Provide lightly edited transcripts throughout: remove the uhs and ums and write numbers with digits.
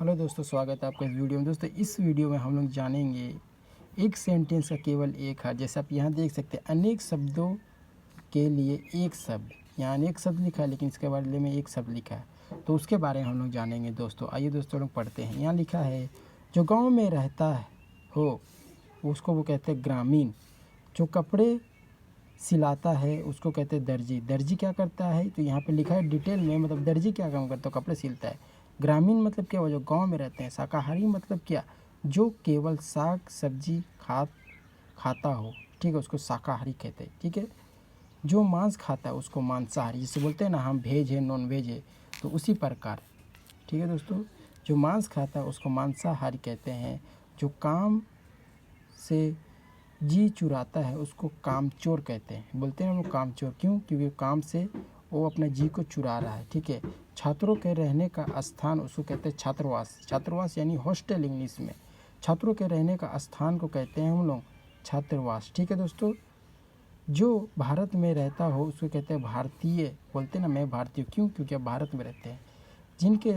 Hello दोस्तों, स्वागत है आपका इस वीडियो में। दोस्तों इस वीडियो में हम लोग जानेंगे एक सेंटेंस का केवल एक है। जैसे आप यहाँ देख सकते हैं, अनेक शब्दों के लिए एक शब्द। यहाँ अनेक शब्द लिखा है लेकिन इसके बारे में एक शब्द लिखा है, तो उसके बारे में हम लोग जानेंगे। दोस्तों आइए दोस्तों लोग पढ़ते हैं। यहाँ लिखा है, जो गाँव में रहता हो उसको वो कहते हैं ग्रामीण। जो कपड़े सिलाता है उसको कहते हैं दर्जी। दर्जी क्या करता है, तो यहाँ पे लिखा है डिटेल में, मतलब दर्जी क्या काम करता है, कपड़े सिलता है। ग्रामीण मतलब क्या हुआ, जो गांव में रहते हैं। शाकाहारी मतलब क्या, जो केवल साग सब्जी खाता हो, ठीक है, उसको शाकाहारी कहते हैं। ठीक है, जो मांस खाता है उसको मांसाहारी, जिसे बोलते हैं ना हम वेज है नॉन वेज है, तो उसी प्रकार। ठीक है दोस्तों, जो मांस खाता है उसको मांसाहारी कहते हैं। जो काम से जी चुराता है उसको कामचोर कहते हैं। बोलते हैं ना लोग कामचोर, क्यों, क्योंकि काम से वो अपने जी को चुरा रहा है। ठीक है, छात्रों के रहने का स्थान उसको कहते हैं छात्रावास। छात्रावास यानी हॉस्टल इंग्लिश में। छात्रों के रहने का स्थान को कहते हैं हम लोग छात्रावास। ठीक है दोस्तों, जो भारत में रहता हो उसको कहते हैं भारतीय। बोलते हैं ना मैं भारतीय, क्यों, क्योंकि आप भारत में रहते हैं। जिनके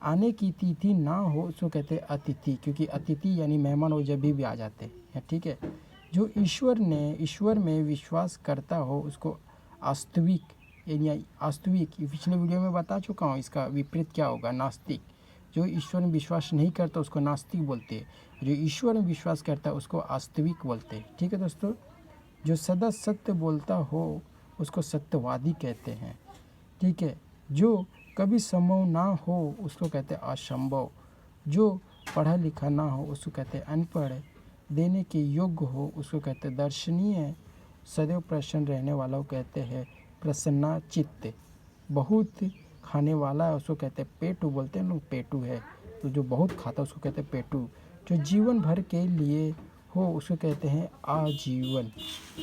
आने की तिथि ना हो उसको कहते हैं अतिथि, क्योंकि अतिथि यानी मेहमान वो जब भी आ जाते हैं। ठीक है, जो ईश्वर में विश्वास करता हो उसको आस्तिक यानी आस्तिक। पिछले वीडियो में बता चुका हूँ, इसका विपरीत क्या होगा, नास्तिक। जो ईश्वर में विश्वास नहीं करता उसको नास्तिक बोलते हैं, जो ईश्वर में विश्वास करता है उसको आस्तिक बोलते हैं। ठीक है दोस्तों, जो सदा सत्य बोलता हो उसको सत्यवादी कहते हैं। ठीक है, जो कभी संभव ना हो उसको कहते हैं असंभव। जो पढ़ा लिखा ना हो उसको कहते हैं अनपढ़। देने के योग्य हो उसको कहते हैं दर्शनीय। सदैव प्रसन्न रहने वाला को कहते हैं प्रसन्नचित्त। बहुत खाने वाला है उसको कहते हैं पेटू। बोलते हैं लोग पेटू है, तो जो बहुत खाता है उसको कहते हैं पेटू। जो जीवन भर के लिए हो उसको कहते हैं आजीवन।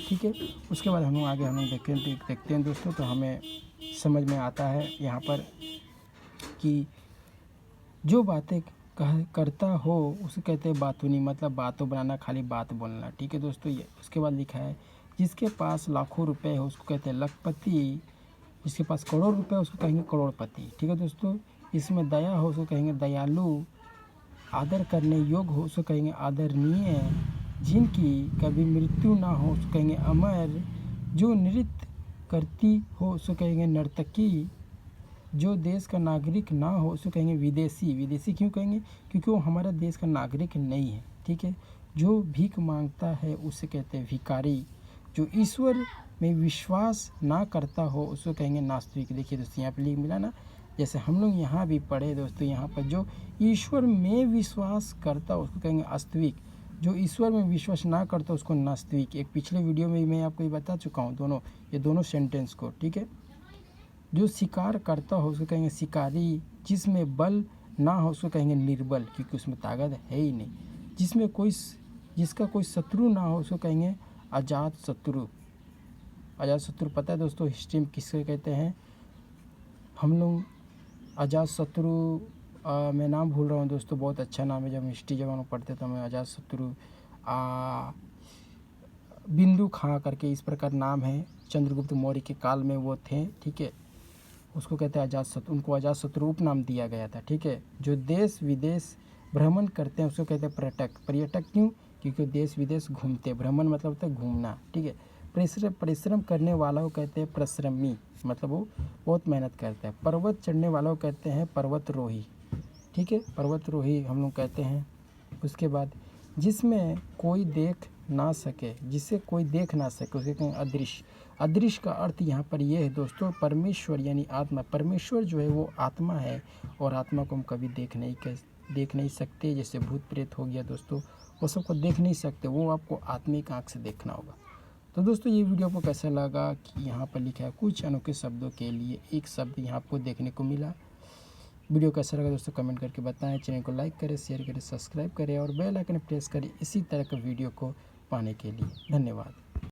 ठीक है, उसके बाद हम लोग आगे हम लोग देखते हैं दोस्तों, तो हमें समझ में आता है यहाँ पर कि जो बातें करता हो उसे कहते हैं बातूनी, मतलब बातों बनाना, खाली बात बोलना। ठीक है दोस्तों, ये उसके बाद लिखा है, जिसके पास लाखों रुपए हो उसको कहते हैं लखपति। जिसके पास करोड़ रुपए उसको कहेंगे करोड़पति। ठीक है दोस्तों, इसमें दया हो उसको कहेंगे दयालु। आदर करने योग्य हो उसको कहेंगे आदरणीय। जिनकी कभी मृत्यु ना हो उसको कहेंगे अमर। जो नृत्य करती हो उसको कहेंगे नर्तकी। जो देश का नागरिक ना हो उसको कहेंगे विदेशी। विदेशी क्यों कहेंगे, क्योंकि वो हमारे देश का नागरिक नहीं है। ठीक है, जो भीख मांगता है उसे कहते हैं भिखारी। जो ईश्वर में विश्वास ना करता हो उसको कहेंगे नास्तिक। देखिए दोस्तों, यहाँ पे लिख मिला ना, जैसे हम लोग यहाँ भी पढ़े दोस्तों, यहाँ पर जो ईश्वर में विश्वास करता उसको कहेंगे आस्तिक। जो ईश्वर में विश्वास ना करता उसको नास्तिक। एक पिछले वीडियो में मैं आपको ये बता चुका हूँ ये दोनों सेंटेंस को। ठीक है, जो शिकार करता हो उसको कहेंगे शिकारी। जिसमें बल ना हो उसको कहेंगे निर्बल, क्योंकि उसमें ताकत है ही नहीं। जिसका कोई शत्रु ना हो उसको कहेंगे अजात शत्रु। अजात शत्रु पता है दोस्तों हिस्ट्री में किसको कहते हैं, हम लोग अजात शत्रु, मैं नाम भूल रहा हूँ दोस्तों, बहुत अच्छा नाम है। जब हिस्ट्री जब हम लोग पढ़ते तो हमें अजात शत्रु बिंदु खां करके इस प्रकार नाम है। चंद्रगुप्त मौर्य के काल में वो थे। ठीक है, उसको कहते हैं अजातशत्रु। उनको अजातशत्रु उपनाम दिया गया था। ठीक है, जो देश विदेश भ्रमण करते हैं उसको कहते हैं पर्यटक। पर्यटक क्यों, क्योंकि देश विदेश घूमते हैं। भ्रमण मतलब होता है घूमना। ठीक है, परिश्रम करने वाला को कहते हैं परिश्रमी, मतलब वो बहुत मेहनत करता है। पर्वत चढ़ने वाला को कहते हैं पर्वतरोही। ठीक है, पर्वतरोही हम लोग कहते हैं। उसके बाद जिसमें कोई देख ना सके, जिसे कोई देख ना सके उसे कहेंगे अदृश्य। अदृश्य का अर्थ यहाँ पर ये है दोस्तों, परमेश्वर यानी आत्मा। परमेश्वर जो है वो आत्मा है, और आत्मा को हम कभी देख नहीं सकते। जैसे भूत प्रेत हो गया दोस्तों, वो सबको देख नहीं सकते, वो आपको आत्मिक आँख से देखना होगा। तो दोस्तों ये वीडियो आपको कैसा लगा, कि यहाँ पर लिखा है कुछ अनोखे शब्दों के लिए एक शब्द यहाँ आपको देखने को मिला। वीडियो कैसा लगा दोस्तों कमेंट करके बताएं। चैनल को लाइक करें, शेयर करें, सब्सक्राइब करें और बेल आइकन प्रेस करें इसी तरह का वीडियो को पाने के लिए। धन्यवाद।